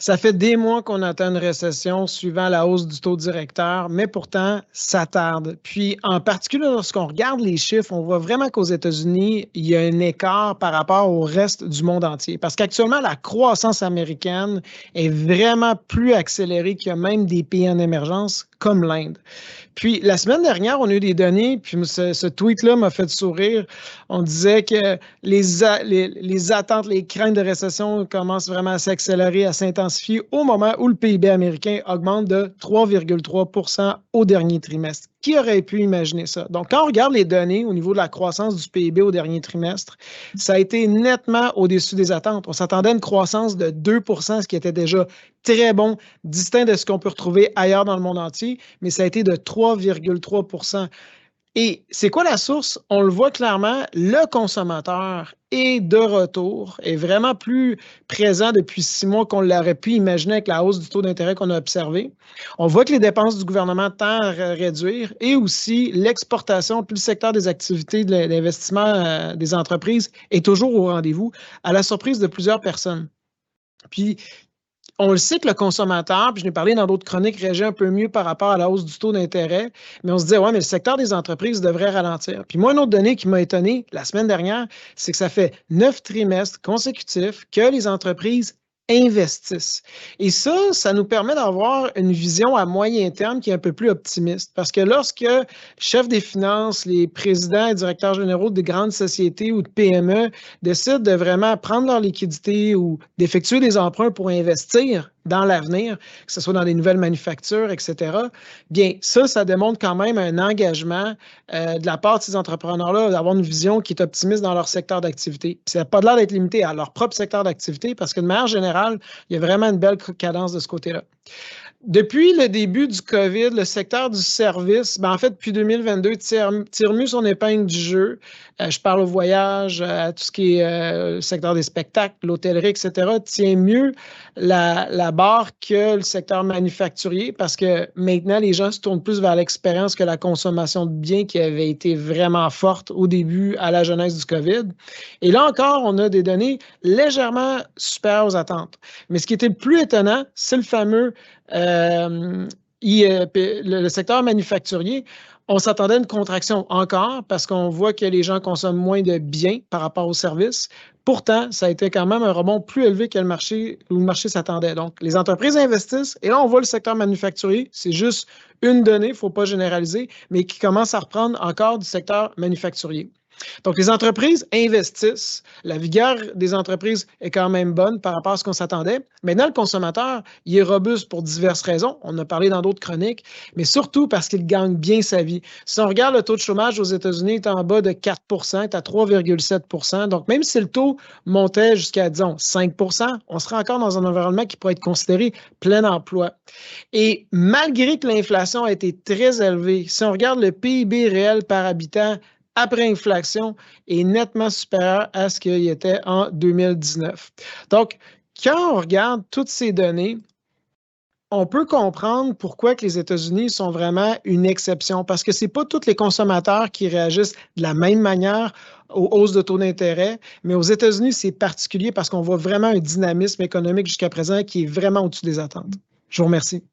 Ça fait des mois qu'on attend une récession suivant la hausse du taux directeur, mais pourtant, ça tarde. Puis, en particulier, lorsqu'on regarde les chiffres, on voit vraiment qu'aux États-Unis, il y a un écart par rapport au reste du monde entier. Parce qu'actuellement, la croissance américaine est vraiment plus accélérée qu'il y a même des pays en émergence comme l'Inde. Puis, la semaine dernière, on a eu des données, puis ce tweet-là m'a fait sourire. On disait que les attentes, les craintes de récession commencent vraiment à s'accélérer, à s'intensifier au moment où le PIB américain augmente de 3,3 au dernier trimestre. Qui aurait pu imaginer ça? Donc, quand on regarde les données au niveau de la croissance du PIB au dernier trimestre, ça a été nettement au-dessus des attentes. On s'attendait à une croissance de 2 ce qui était déjà très bon, distinct de ce qu'on peut retrouver ailleurs dans le monde entier, mais ça a été de 3,3 Et c'est quoi la source? On le voit clairement, le consommateur est de retour, est vraiment plus présent depuis 6 mois qu'on l'aurait pu imaginer avec la hausse du taux d'intérêt qu'on a observé. On voit que les dépenses du gouvernement tendent à réduire et aussi l'exportation, puis le secteur des activités d'investissement des entreprises est toujours au rendez-vous, à la surprise de plusieurs personnes. Puis, on le sait que le consommateur, puis je n'ai parlé dans d'autres chroniques, réagit un peu mieux par rapport à la hausse du taux d'intérêt, mais on se dit, ouais, mais le secteur des entreprises devrait ralentir. Puis moi, une autre donnée qui m'a étonné la semaine dernière, c'est que ça fait 9 trimestres consécutifs que les entreprises investissent. Et ça nous permet d'avoir une vision à moyen terme qui est un peu plus optimiste. Parce que lorsque le chef des finances, les présidents et directeurs généraux des grandes sociétés ou de PME décident de vraiment prendre leur liquidité ou d'effectuer des emprunts pour investir dans l'avenir, que ce soit dans les nouvelles manufactures, etc., bien, ça démontre quand même un engagement de la part de ces entrepreneurs-là d'avoir une vision qui est optimiste dans leur secteur d'activité. Ça n'a pas l'air d'être limité à leur propre secteur d'activité parce que de manière générale, il y a vraiment une belle cadence de ce côté-là. Depuis le début du COVID, le secteur du service, en fait, depuis 2022, tire mieux son épingle du jeu. Je parle au voyage, à tout ce qui est le secteur des spectacles, l'hôtellerie, etc., tient mieux la barre que le secteur manufacturier parce que maintenant, les gens se tournent plus vers l'expérience que la consommation de biens qui avait été vraiment forte au début à la jeunesse du COVID. Et là encore, on a des données légèrement supérieures aux attentes. Mais ce qui était le plus étonnant, c'est le fameux le secteur manufacturier. On s'attendait à une contraction encore parce qu'on voit que les gens consomment moins de biens par rapport aux services. Pourtant, ça a été quand même un rebond plus élevé que le marché s'attendait. Donc, les entreprises investissent et là, on voit le secteur manufacturier. C'est juste une donnée, il ne faut pas généraliser, mais qui commence à reprendre encore du secteur manufacturier. Donc, les entreprises investissent. La vigueur des entreprises est quand même bonne par rapport à ce qu'on s'attendait. Maintenant, le consommateur, il est robuste pour diverses raisons. On en a parlé dans d'autres chroniques, mais surtout parce qu'il gagne bien sa vie. Si on regarde le taux de chômage aux États-Unis, il est en bas de 4 il est à 3,7 Donc, même si le taux montait jusqu'à, disons, 5 on serait encore dans un environnement qui pourrait être considéré plein emploi. Et malgré que l'inflation a été très élevée, si on regarde le PIB réel par habitant, après inflation est nettement supérieur à ce qu'il était en 2019. Donc, quand on regarde toutes ces données, on peut comprendre pourquoi que les États-Unis sont vraiment une exception, parce que ce n'est pas tous les consommateurs qui réagissent de la même manière aux hausses de taux d'intérêt, mais aux États-Unis, c'est particulier parce qu'on voit vraiment un dynamisme économique jusqu'à présent qui est vraiment au-dessus des attentes. Je vous remercie.